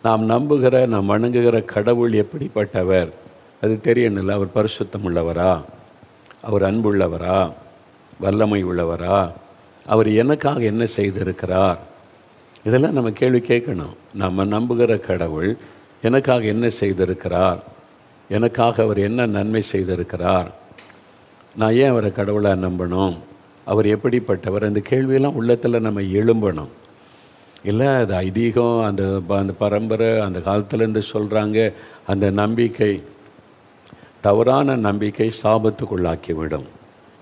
நாம் நம்புகிற, நாம் வணங்குகிற கடவுள் எப்படிப்பட்டவர் அது தெரியணும்ல. அவர் பரிசுத்தம் உள்ளவரா, அவர் அன்புள்ளவரா, வல்லமை உள்ளவரா, அவர் எனக்காக என்ன செய்திருக்கிறார், இதெல்லாம் நம்ம கேள்வி கேட்கணும். நம்ம நம்புகிற கடவுள் எனக்காக என்ன செய்திருக்கிறார், எனக்காக அவர் என்ன நன்மை செய்திருக்கிறார், நான் ஏன் அவரை கடவுளாக நம்பணும், அவர் எப்படிப்பட்டவர், அந்த கேள்வியெல்லாம் உள்ளத்தில் நம்ம எழும்பணும். இல்லை அது ஐதீகம், அந்த பரம்பரை அந்த காலத்துலேருந்து சொல்கிறாங்க. அந்த நம்பிக்கை, தவறான நம்பிக்கை சாபத்துக்குள்ளாக்கிவிடும்.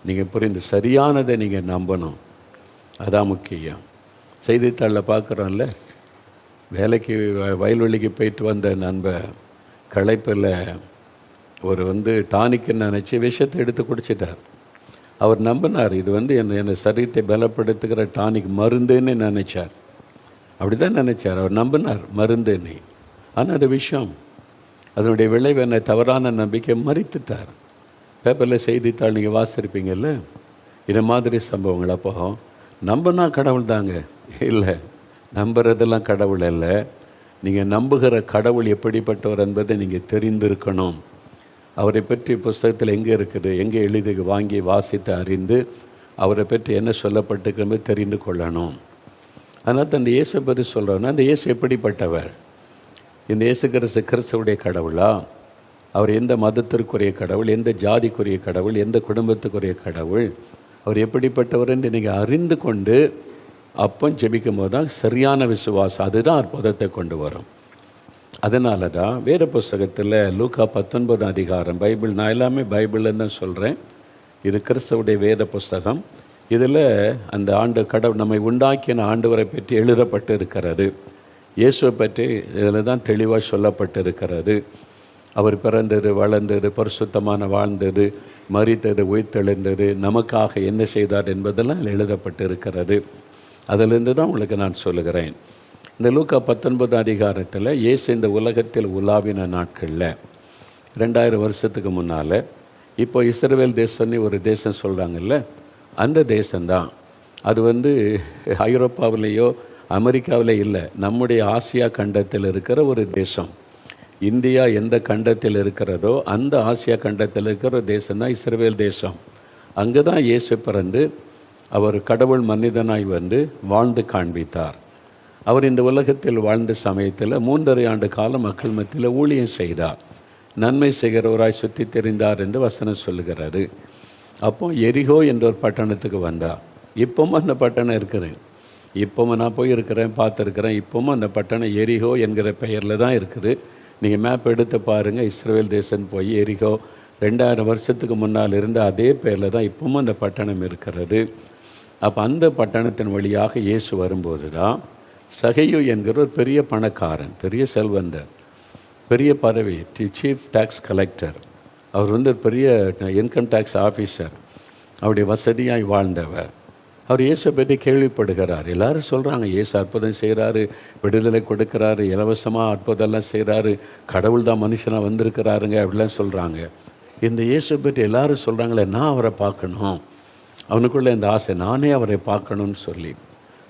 நீங்கள் புரிந்து சரியானதை நீங்கள் நம்பணும், அதான் முக்கியம். செய்தித்தாளில் பார்க்குறோம்ல, வேலைக்கு வயல்வெளிக்கு போயிட்டு வந்த நண்பர் களைப்பில் ஒரு டானிக்குன்னு நினச்சி விஷத்தை எடுத்து குடிச்சிட்டார். அவர் நம்பினார், இது என்னை சரீரத்தை பலப்படுத்துகிற டானிக் மருந்துன்னு நினச்சார். அப்படி தான் நினச்சார், அவர் நம்பினார் மருந்துன்னு. ஆனால் அது விஷம். அதனுடைய விளைவு என்ன, தவறான நம்பிக்கை, மறித்துட்டார். பேப்பரில் செய்தித்தாள் நீங்கள் வாசிருப்பீங்கள்ல, இது மாதிரி சம்பவங்கள். அப்போ நம்பினா கடவுள் தாங்க, இல்லை நம்புறதெல்லாம் கடவுள் இல்லை. நீங்கள் நம்புகிற கடவுள் எப்படிப்பட்டவர் என்பதை நீங்கள் தெரிந்திருக்கணும். அவரை பற்றி புஸ்தகத்தில் எங்கே இருக்குது, எங்கே எழுதி வாங்கி வாசித்து அறிந்து அவரை பற்றி என்ன சொல்லப்பட்டிருக்கிறது தெரிந்து கொள்ளணும். அதனால் தான் இந்த இயேசு பற்றி சொல்கிறோன்னா, அந்த இயேசு எப்படிப்பட்டவர், இந்த இயேசு கிறிஸ்துவுடைய கடவுளா, அவர் எந்த மதத்திற்குரிய கடவுள், எந்த ஜாதிக்குரிய கடவுள், எந்த குடும்பத்துக்குரிய கடவுள், அவர் எப்படிப்பட்டவர் என்று நீங்கள் அறிந்து கொண்டு அப்போ ஜெபிக்கும் போது தான் சரியான விசுவாசம், அதுதான் அற்புதத்தை கொண்டு வரும். அதனால தான் வேத புஸ்தகத்தில் லூக்கா 19 அதிகாரம், பைபிள் நான் எல்லாமே பைபிளில் தான் சொல்கிறேன், இது கிறிஸ்துவுடைய வேத புஸ்தகம். இதில் அந்த கடவுள் நம்மை உண்டாக்கின ஆண்டவரை பற்றி எழுதப்பட்டு இருக்கிறது. இயேசுவை பற்றி இதில் தான் தெளிவாக சொல்லப்பட்டு இருக்கிறது. அவர் பிறந்தது, வளர்ந்தது, பரிசுத்தமான வாழ்ந்தது, மரித்தது, உயிர்த்தெழுந்தது, நமக்காக என்ன செய்தார் என்பதெல்லாம் எழுதப்பட்டு இருக்கிறது. அதிலிருந்து தான் உங்களுக்கு நான் சொல்லுகிறேன். இந்த லூக்கா 19 அதிகாரத்தில் இயேசு இந்த உலகத்தில் உலாவின நாட்களில் 2000 வருஷத்துக்கு முன்னால், இப்போ இஸ்ரவேல் தேசம்னு ஒரு தேசம் சொல்கிறாங்கல்ல, அந்த தேசம்தான் அது ஐரோப்பாவிலேயோ அமெரிக்காவிலே இல்லை, நம்முடைய ஆசியா கண்டத்தில் இருக்கிற ஒரு தேசம். இந்தியா எந்த கண்டத்தில் இருக்கிறதோ அந்த ஆசியா கண்டத்தில் இருக்கிற ஒரு தேசம்தான் இஸ்ரவேல் தேசம். அங்கே தான் இயேசு பிறந்து அவர் கடவுள் மனிதனாய் வாழ்ந்து காண்பித்தார். அவர் இந்த உலகத்தில் வாழ்ந்த சமயத்தில் 3.5 ஆண்டு காலம் மக்கள் மத்தியில் ஊழியம் செய்தார். நன்மை செய்கிறவராய் சுற்றி தெரிந்தார் என்று வசனம் சொல்லுகிறாரு. அப்போ எரிகோ என்ற ஒரு பட்டணத்துக்கு வந்தார். இப்போவும் அந்த பட்டணம் இருக்கிறேன், இப்போவும் நான் போயிருக்கிறேன், பார்த்துருக்கிறேன். இப்போவும் அந்த பட்டணம் எரிகோ என்கிற பெயரில் தான் இருக்குது. நீங்கள் மேப் எடுத்து பாருங்கள், இஸ்ரவேல் தேசம் போய் எரிகோ 2000 வருஷத்துக்கு முன்னால் இருந்த அதே பெயரில் தான் இப்போவும் அந்த பட்டணம் இருக்கிறது. அப்போ அந்த பட்டணத்தின் வழியாக இயேசு வரும்போது தான் சகையு என்கிற ஒரு பெரிய பணக்காரன், பெரிய செல்வந்தர், பெரிய பதவி, சீஃப் டேக்ஸ் கலெக்டர், அவர் பெரிய இன்கம் டேக்ஸ் ஆஃபீஸர், அவருடைய வசதியாய் வாழ்ந்தவர். அவர் இயேசை பற்றி கேள்விப்படுகிறார். எல்லோரும் சொல்கிறாங்க, இயேசு அற்புதம் செய்கிறாரு, விடுதலை கொடுக்குறாரு, இலவசமாக அற்புதம்லாம் செய்கிறாரு, கடவுள் தான் மனுஷனாக வந்திருக்கிறாருங்க அப்படிலாம் சொல்கிறாங்க. இந்த இயேசை பற்றி எல்லோரும் சொல்கிறாங்களே, நான் அவரை பார்க்கணும், அவனுக்குள்ளே இந்த ஆசை, நானே அவரை பார்க்கணும்னு சொல்லி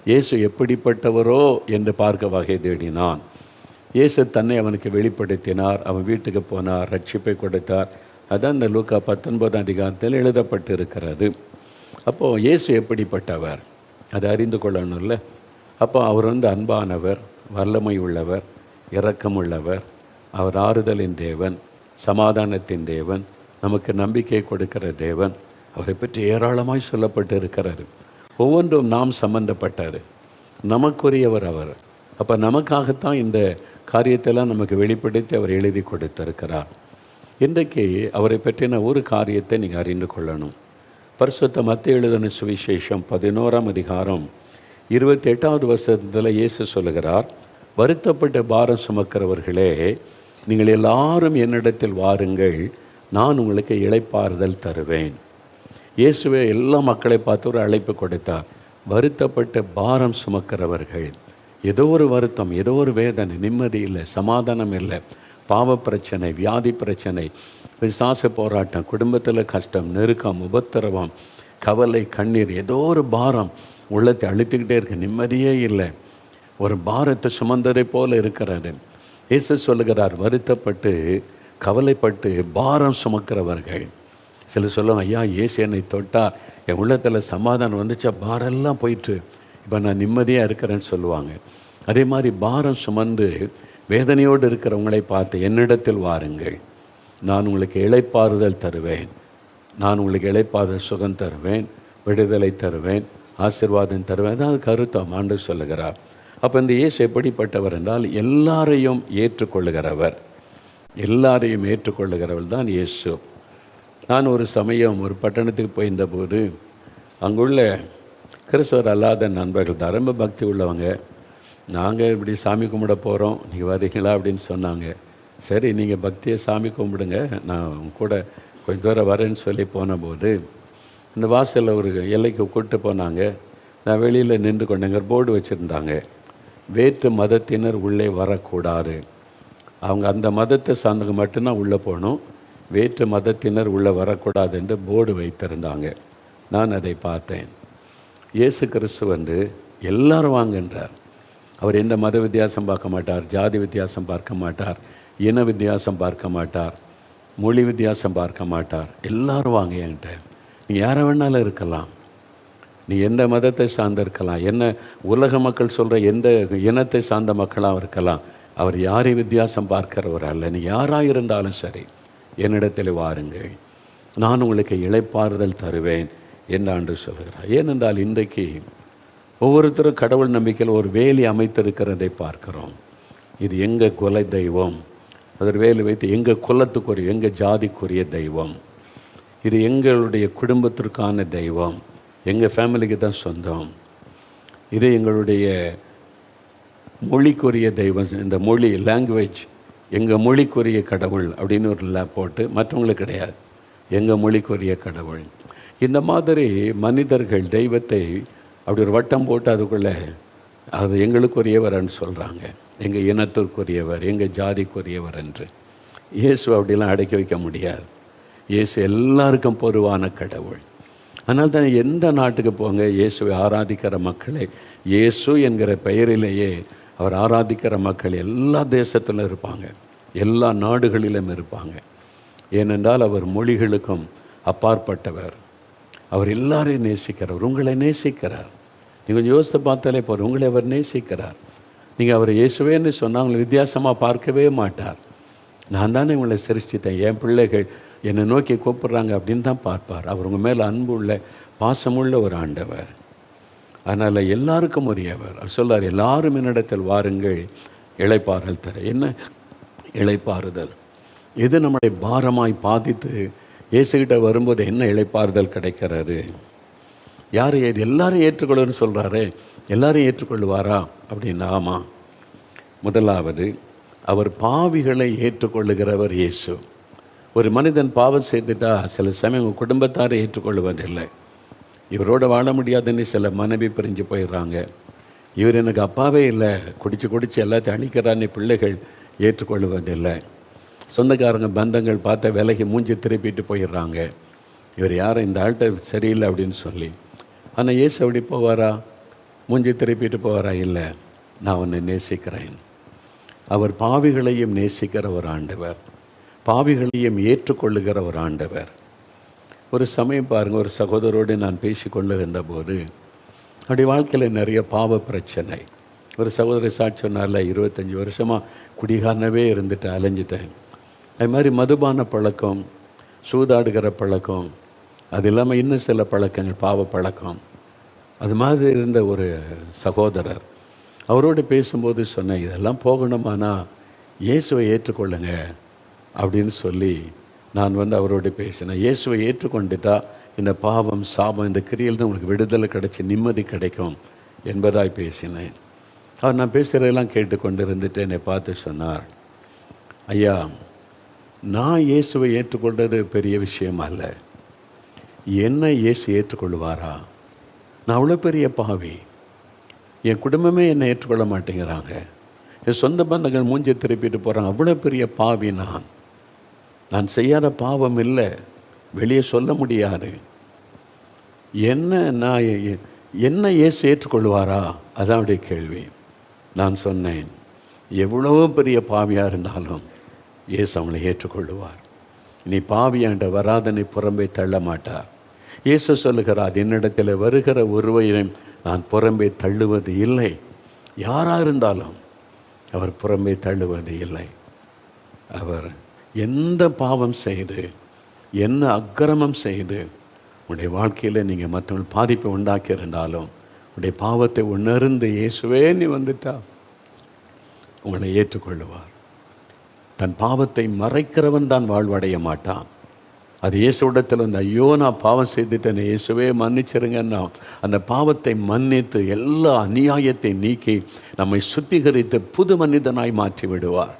இயேசு எப்படிப்பட்டவரோ என்று பார்க்க வகை தேடினான். இயேசு தன்னை அவனுக்கு வெளிப்படுத்தினார். அவன் வீட்டுக்கு போனார், ரட்சிப்பை கொடுத்தார். அதான் இந்த லூக்கா 19 அதிகாரத்தில் எழுதப்பட்டு இருக்கிறது. அப்போது இயேசு எப்படிப்பட்டவர் அதை அறிந்து கொள்ளணும்ல. அப்போ அவர் அன்பானவர், வல்லமை உள்ளவர், இரக்கம் உள்ளவர், அவர் ஆறுதலின் தேவன், சமாதானத்தின் தேவன், நமக்கு நம்பிக்கை கொடுக்கிற தேவன். அவரை பற்றி ஏராளமாய் சொல்லப்பட்டு இருக்கிறாரு. ஒவ்வொன்றும் நாம் சம்பந்தப்பட்டார், நமக்குரியவர் அவர். அப்போ நமக்காகத்தான் இந்த காரியத்தெல்லாம் நமக்கு வெளிப்படுத்தி அவர் எழுதி கொடுத்திருக்கிறார். இன்றைக்கு அவரை பற்றின ஒரு காரியத்தை நீங்கள் அறிந்து கொள்ளணும். பரிசுத்த மத்தேயு எழுதின சுவிசேஷம் 11ஆம் அதிகாரம் 28வது வசனத்தில் இயேசு சொல்லுகிறார், வருத்தப்பட்ட பாரம் சுமக்கிறவர்களே, நீங்கள் எல்லாரும் என்னிடத்தில் வாருங்கள், நான் உங்களுக்கு இளைப்பாறுதல் தருவேன். இயேசுவே எல்லா மக்களை பார்த்து ஒரு அழைப்பு கொடுத்தார். வருத்தப்பட்ட பாரம் சுமக்கிறவர்கள், ஏதோ ஒரு வருத்தம், ஏதோ ஒரு வேதனை, நிம்மதி இல்லை, சமாதானம் இல்லை, பாவ பிரச்சனை, வியாதி பிரச்சனை, பிசாசு போராட்டம், குடும்பத்தில் கஷ்டம், நெருக்கம், உபத்திரவம், கவலை, கண்ணீர், ஏதோ ஒரு பாரம் உள்ளத்தை அழுத்திக்கிட்டே இருக்கு, நிம்மதியே இல்லை, ஒரு பாரத்தை சுமந்ததை போல் இருக்கிறது. இயேசு சொல்லுகிறார், வருத்தப்பட்டு கவலைப்பட்டு பாரம் சுமக்கிறவர்கள். சிலர் சொல்லுவாங்க, ஐயா இயேசு என்னை தொட்டார், என் உள்ளத்தில் சமாதானம் வந்துச்சா, பாரெல்லாம் போயிட்டு இப்போ நான் நிம்மதியாக இருக்கிறேன்னு சொல்லுவாங்க. அதே மாதிரி பாரம் சுமந்து வேதனையோடு இருக்கிறவங்களை பார்த்து என்னிடத்தில் வாருங்கள், நான் உங்களுக்கு இளைப்பாறுதல் தருவேன், நான் உங்களுக்கு இளைப்பாறுதல் சுகம் தருவேன், விடுதலை தருவேன், ஆசீர்வாதம் தருவேன். அதாவது கருத்தம் ஆண்டவர் சொல்லுகிறார். அப்போ இந்த இயேசு எப்படிப்பட்டவர் என்றால் எல்லாரையும் ஏற்றுக்கொள்ளுகிறவர், எல்லாரையும் ஏற்றுக்கொள்ளுகிறவர் தான் இயேசு. நான் ஒரு சமயம் ஒரு பட்டணத்துக்கு போயிருந்தபோது அங்குள்ள கிறிஸ்தவர் அல்லாத நண்பர்கள் தான், ரொம்ப பக்தி உள்ளவங்க, நாங்கள் இப்படி சாமி கும்பிட போகிறோம், நீங்கள் வரீங்களா அப்படின்னு சொன்னாங்க. சரி நீங்கள் பக்தியை சாமி கும்பிடுங்க, நான் கூட கொஞ்சம் தூரம் வரேன்னு சொல்லி போனபோது இந்த வாசலில் ஒரு எல்லைக்கு கூப்பிட்டு போனாங்க. நான் வெளியில் நின்று கொண்டேங்க. போர்டு வச்சுருந்தாங்க, வேற்று மதத்தினர் உள்ளே வரக்கூடாது, அவங்க அந்த மதத்தை சார்ந்தவங்க மட்டும்தான் உள்ளே போகணும், வேற்று மதத்தினர் உள்ளே வரக்கூடாது என்று போர்டு வைத்திருந்தாங்க. நான் அதை பார்த்தேன். இயேசு கிறிஸ்து வந்து எல்லாரும் வாங்கன்றார். அவர் எந்த மத வித்தியாசம் பார்க்க மாட்டார், ஜாதி வித்தியாசம் பார்க்க மாட்டார், இன வித்தியாசம் பார்க்க மாட்டார், மொழி வித்தியாசம் பார்க்க மாட்டார். எல்லாரும் வாங்க என்கிட்ட, நீ யாரை வேணாலும் இருக்கலாம், நீ எந்த மதத்தை சார்ந்து இருக்கலாம், என்ன உலக மக்கள் சொல்கிற எந்த இனத்தை சார்ந்த மக்களாக இருக்கலாம், அவர் யாரை வித்தியாசம் பார்க்கிறவர் அல்ல. நீ யாராக இருந்தாலும் சரி என்னிடத்தில் வாருங்கள், நான் உங்களுக்கு இளைப்பாறுதல் தருவேன் என்று ஆண்டு சொல்கிறார். ஏனென்றால் இன்றைக்கு ஒவ்வொருத்தரும் கடவுள் நம்பிக்கையில் ஒரு வேலி அமைத்திருக்கிறதை பார்க்கிறோம். இது எங்கள் குல தெய்வம், அதில் வேலி வைத்து எங்கள் குலத்துக்குரிய எங்கள் ஜாதிக்குரிய தெய்வம், இது எங்களுடைய குடும்பத்திற்கான தெய்வம், எங்கள் ஃபேமிலிக்கு தான் சொந்தம், இது எங்களுடைய மொழிக்குரிய தெய்வம், இந்த மொழி லாங்குவேஜ் எங்கள் மொழிக்குரிய கடவுள் அப்படின்னு ஒரு போட்டு மற்றவங்களுக்கு கிடையாது, எங்கள் மொழிக்குரிய கடவுள். இந்த மாதிரி மனிதர்கள் தெய்வத்தை அப்படி ஒரு வட்டம் போட்டு அதுக்குள்ளே அது எங்களுக்குரியவர்ன்னு சொல்கிறாங்க, எங்கள் இனத்திற்குரியவர், எங்கள் ஜாதிக்குரியவர் என்று. இயேசு அப்படிலாம் அடக்கி வைக்க முடியாது. இயேசு எல்லாருக்கும் பொதுவான கடவுள். அதனால் தான் எந்த நாட்டுக்கு போங்க, இயேசுவை ஆராதிக்கிற மக்களை, இயேசு என்கிற பெயரிலேயே அவர் ஆராதிக்கிற மக்கள் எல்லா தேசத்திலும் இருப்பாங்க, எல்லா நாடுகளிலும் இருப்பாங்க. ஏனென்றால் அவர் மொழிகளுக்கும் அப்பாற்பட்டவர், அவர் எல்லாரையும் நேசிக்கிறார், உங்களை நேசிக்கிறார். நீங்கள் கொஞ்சம் யோசித்து பார்த்தாலே போகிற, உங்களை அவர் நேசிக்கிறார். நீங்கள் அவர் இயேசுவேன்னு சொன்னால் அவங்களை வித்தியாசமாக பார்க்கவே மாட்டார். நான் தானே உங்களை சிருஷ்டித்தேன், என் பிள்ளைகள் என்னை நோக்கி கூப்பிட்றாங்க அப்படின்னு தான் பார்ப்பார். அவர் உங்கள் மேலே அன்பு உள்ள பாசமுள்ள ஒரு ஆண்டவர். அதனால் எல்லாருக்கும் உரியவர். அவர் சொல்கிறார், எல்லாரும் என்னிடத்தில் வாருங்கள் இளைப்பாறுதல் தர. என்ன இளைப்பாறுதல்? எது நம்மளை பாரமாய் பாதித்து இயேசுகிட்ட வரும்போது என்ன இளைப்பாறுதல் கிடைக்கிறாரு? யார் எல்லாரும் ஏற்றுக்கொள்ளுன்னு சொல்கிறாரு, எல்லாரும் ஏற்றுக்கொள்ளுவாரா அப்படின்னா ஆமாம். முதலாவது, அவர் பாவிகளை ஏற்றுக்கொள்ளுகிறவர் இயேசு. ஒரு மனிதன் பாவம் செய்துட்டா சில சமயம் உங்கள் குடும்பத்தாரை ஏற்றுக்கொள்வதில்லை. இவரோட வாழ முடியாதுன்னு சில மனைவி பிரிஞ்சு போயிடுறாங்க. இவர் எனக்கு அப்பாவே இல்லை, குடிச்சு எல்லாத்தையும் அழிக்கிறான்னு பிள்ளைகள் ஏற்றுக்கொள்வதில்லை. சொந்தக்காரங்க பந்தங்கள் பார்த்த விலகி மூஞ்சி திருப்பிட்டு போயிடுறாங்க, இவர் யாரும் இந்த ஆள்கிட்ட சரியில்லை அப்படின்னு சொல்லி. ஆனால் இயேசு அப்படி போவாரா? மூஞ்சி திருப்பிட்டு போவாரா? இல்லை, நான் உன்னை நேசிக்கிறேன். அவர் பாவிகளையும் நேசிக்கிற ஒரு ஆண்டவர், பாவிகளையும் ஏற்றுக்கொள்ளுகிற ஒரு ஆண்டவர். ஒரு சமயம் பாருங்கள், ஒரு சகோதரோடு நான் பேசி கொண்டு இருந்தபோது அப்படி வாழ்க்கையில் நிறைய பாவ பிரச்சனை. ஒரு சகோதரி சாட்சி சொன்னார்ல, 25 வருஷமாக குடிகாரனவே இருந்துட்டு அலைஞ்சிட்டேன். அது மாதிரி மதுபான பழக்கம், சூதாடுகிற பழக்கம், அது இல்லாமல் இன்னும் சில பழக்கங்கள், பாவ பழக்கம், அது மாதிரி இருந்த ஒரு சகோதரர். அவரோடு பேசும்போது சொன்னேன், இதெல்லாம் போகணுமானா இயேசுவை ஏற்றுக்கொள்ளுங்க அப்படின்னு சொல்லி நான் அவரோடு பேசினேன். இயேசுவை ஏற்றுக்கொண்டுட்டா இந்த பாவம், சாபம், இந்த கிரியில்தான் உங்களுக்கு விடுதலை கிடைச்சி நிம்மதி கிடைக்கும் என்பதாய் பேசினேன். அவர் நான் பேசுகிறதெல்லாம் கேட்டுக்கொண்டு இருந்துட்டு என்னை பார்த்து சொன்னார், ஐயா, நான் இயேசுவை ஏற்றுக்கொண்டது பெரிய விஷயம் அல்ல, என்னை இயேசு ஏற்றுக்கொள்வாரா? நான் அவ்வளோ பெரிய பாவி, என் குடும்பமே என்னை ஏற்றுக்கொள்ள மாட்டேங்கிறாங்க, என் சொந்த பந்தங்கள் மூஞ்சி திருப்பிட்டு போகிறாங்க, அவ்வளோ பெரிய பாவி நான் செய்யாத பாவம் இல்லை, வெளியே சொல்ல முடியாது, என்ன இயேசு ஏற்றுக்கொள்வாரா? அதான் அவருடைய கேள்வி. நான் சொன்னேன், எவ்வளோ பெரிய பாவியாக இருந்தாலும் இயேசு அவங்களை ஏற்றுக்கொள்ளுவார். நீ பாவியாண்ட வராதனை புறம்பே தள்ள மாட்டார். இயேசு சொல்லுகிறார், என்னிடத்தில் வருகிற ஒருவரையும் நான் புறம்பே தள்ளுவது இல்லை. யாராக இருந்தாலும் அவர் புறம்பே தள்ளுவது இல்லை. அவர் எந்த பாவம் செய்து என்ன அக்கிரமம் செய்து உன்னுடைய வாழ்க்கையில் நீங்கள் மற்றவர்கள் பாதிப்பை உண்டாக்கியிருந்தாலும் உன்னுடைய பாவத்தை உணர்ந்து இயேசுவே நீ வந்துட்டா உங்களை ஏற்றுக்கொள்ளுவார். தன் பாவத்தை மறைக்கிறவன் தான் வாழ்வடைய மாட்டான். அது இயேசுவிடத்தில் வந்து, ஐயோ நான் பாவம் செய்துட்டேன், இயேசுவே மன்னிச்சிருங்கன்னா அந்த பாவத்தை மன்னித்து எல்லா அநியாயத்தை நீக்கி நம்மை சுத்திகரித்து புது மனிதனாய் மாற்றி விடுவார்.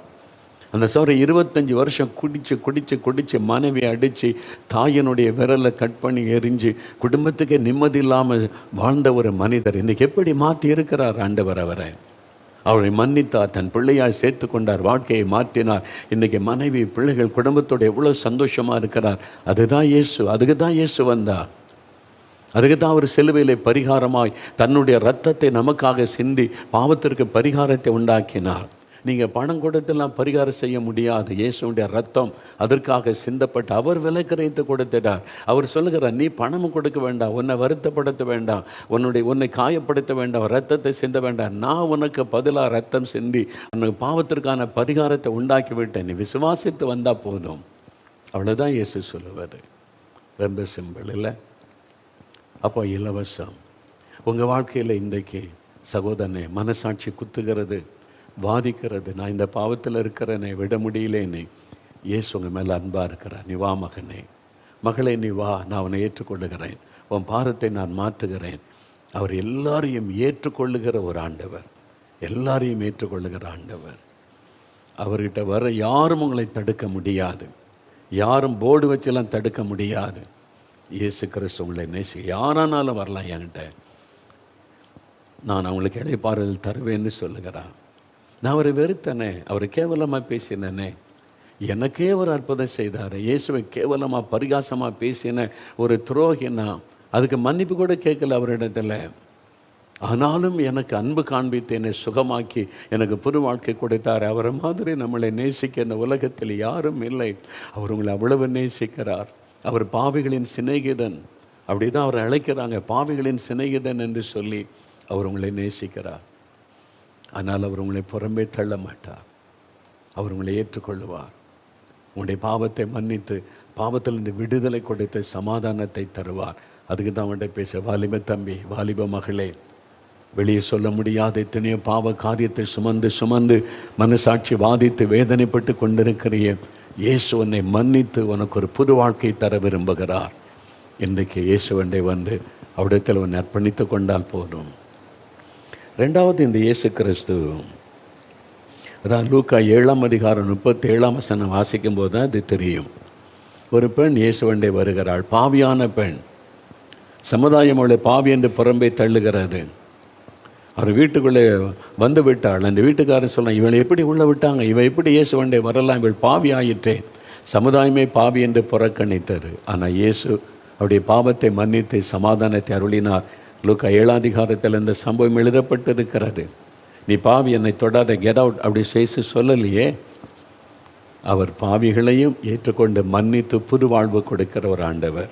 அந்த சோரை 25 வருஷம் குடிச்சு மனைவியை அடித்து தாயினுடைய விரலை கட் பண்ணி எரிஞ்சு குடும்பத்துக்கே நிம்மதி இல்லாமல் வாழ்ந்த ஒரு மனிதர் இன்றைக்கி எப்படி மாற்றி இருக்கிறார் ஆண்டவர். அவரை மன்னித்தார், தன் பிள்ளையாய் சேர்த்து கொண்டார், வாழ்க்கையை மாற்றினார். இன்றைக்கி மனைவி பிள்ளைகள் குடும்பத்தோடு எவ்வளோ சந்தோஷமாக இருக்கிறார். அதுதான் இயேசு. அதுக்கு தான் இயேசு வந்தார். அதுக்கு தான் அவர் சிலுவையிலே பரிகாரமாய் தன்னுடைய இரத்தத்தை நமக்காக சிந்தி பாவத்திற்கு பரிகாரத்தை உண்டாக்கினார். நீங்கள் பணம் கொடுத்தெல்லாம் பரிகாரம் செய்ய முடியாது. இயேசுடைய ரத்தம் அதற்காக சிந்தப்பட்டு அவர் விலை கிரயத்தை கொடுத்துட்டார். அவர் சொல்லுகிறார், நீ பணமும் கொடுக்க வேண்டாம், உன்னை வருத்தப்படுத்த வேண்டாம், உன்னை காயப்படுத்த வேண்டாம், ரத்தத்தை சிந்த வேண்டாம். நான் உனக்கு பதிலாக ரத்தம் சிந்தி உனக்கு பாவத்திற்கான பரிகாரத்தை உண்டாக்கி விட்டேன், நீ விசுவாசித்து வந்தால் போதும். அவ்வளோதான் இயேசு சொல்லுவார். ரொம்ப சிம்பிள் இல்லை? அப்போ இலவசம். உங்கள் வாழ்க்கையில் இன்றைக்கு சகோதரனே மனசாட்சி குத்துகிறது, வாதிக்கிறது, நான் இந்த பாவத்தில் இருக்கிறேனே, விட முடியலேனே. இயேசு உங்கள் மேலே அன்பாக இருக்கிறார். நீ வா மகனே, மகளே, நீ வா, நான் அவனை ஏற்றுக்கொள்ளுகிறேன், உன் பாரத்தை நான் மாற்றுகிறேன். அவர் எல்லாரையும் ஏற்றுக்கொள்ளுகிற ஒரு ஆண்டவர், எல்லாரையும் ஏற்றுக்கொள்ளுகிற ஆண்டவர். அவர்கிட்ட வர யாரும் உங்களை தடுக்க முடியாது, யாரும் போர்டு வச்செல்லாம் தடுக்க முடியாது. இயேசு கிறிஸ்து உங்களை யாரானாலும் வரலாம் என்கிட்ட, நான் அவங்களுக்கு இளைப்பாறுதல் தருவேன்னு சொல்லுகிறார். நான் அவரை வெறுத்தனே, அவரை கேவலமாக பேசினேனே, எனக்கே ஒரு அற்புதம் செய்தார். இயேசுவை கேவலமாக பரிகாசமாக பேசின ஒரு துரோகினா அதுக்கு மன்னிப்பு கூட கேட்கல அவரிடத்தில். ஆனாலும் எனக்கு அன்பு காண்பித்து என்னை சுகமாக்கி எனக்கு புது வாழ்க்கை கொடுத்தார். அவரை மாதிரி நம்மளை நேசிக்க இந்த உலகத்தில் யாரும் இல்லை. அவர் உங்களை அவ்வளவு நேசிக்கிறார். அவர் பாவிகளின் சிநேகிதன், அப்படி தான் அவரை அழைக்கிறாங்க, பாவிகளின் சிநேகிதன் என்று சொல்லி அவர் உங்களை நேசிக்கிறார். ஆனால் அவர் உங்களை புறம்பே தள்ள மாட்டார். அவர் உங்களை ஏற்றுக்கொள்ளுவார். உங்களுடைய பாவத்தை மன்னித்து பாவத்திலிருந்து விடுதலை கொடுத்து சமாதானத்தை தருவார். அதுக்கு தான் அவன்கிட்ட பேச, வாலிப தம்பி, வாலிப மகளே, வெளியே சொல்ல முடியாத எத்தனையோ பாவ காரியத்தை சுமந்து மனசாட்சி வாதித்து வேதனைப்பட்டு கொண்டிருக்கிறிய இயேசு உன்னை மன்னித்து உனக்கு ஒரு புது வாழ்க்கை தர விரும்புகிறார். இன்றைக்கு இயேசுவண்டை வந்து அவ்விடத்தில் உன்னை அர்ப்பணித்து கொண்டால் போதும். ரெண்டாவது, இந்த இயேசு கிறிஸ்து, அதான் லூக்கா 7:37 வாசிக்கும் போது தான் அது தெரியும். ஒரு பெண் இயேசுவண்டை வருகிறாள், பாவியான பெண். சமுதாயம் அவளை பாவி என்று புறம்பே தள்ளுகிறது. அவர் வீட்டுக்குள்ளே வந்து விட்டாள். அந்த வீட்டுக்காரர் சொன்னான், இவளை எப்படி உள்ளே விட்டாங்க, இவள் எப்படி இயேசுவண்டை வரலாம், இவள் பாவி ஆயிற்றே. சமுதாயமே பாவி என்று புறக்கணித்தது. ஆனால் இயேசு அவருடைய பாவத்தை மன்னித்து சமாதானத்தை அருளினார். லூக்கா 7 இந்த சம்பவம் எழுதப்பட்டிருக்கிறது. நீ பாவி, என்னை தொடாத, கெட் அவுட் அப்படி செய்து சொல்லலையே. அவர் பாவிகளையும் ஏற்றுக்கொண்டு மன்னித்து புது வாழ்வு கொடுக்கிற ஒரு ஆண்டவர்.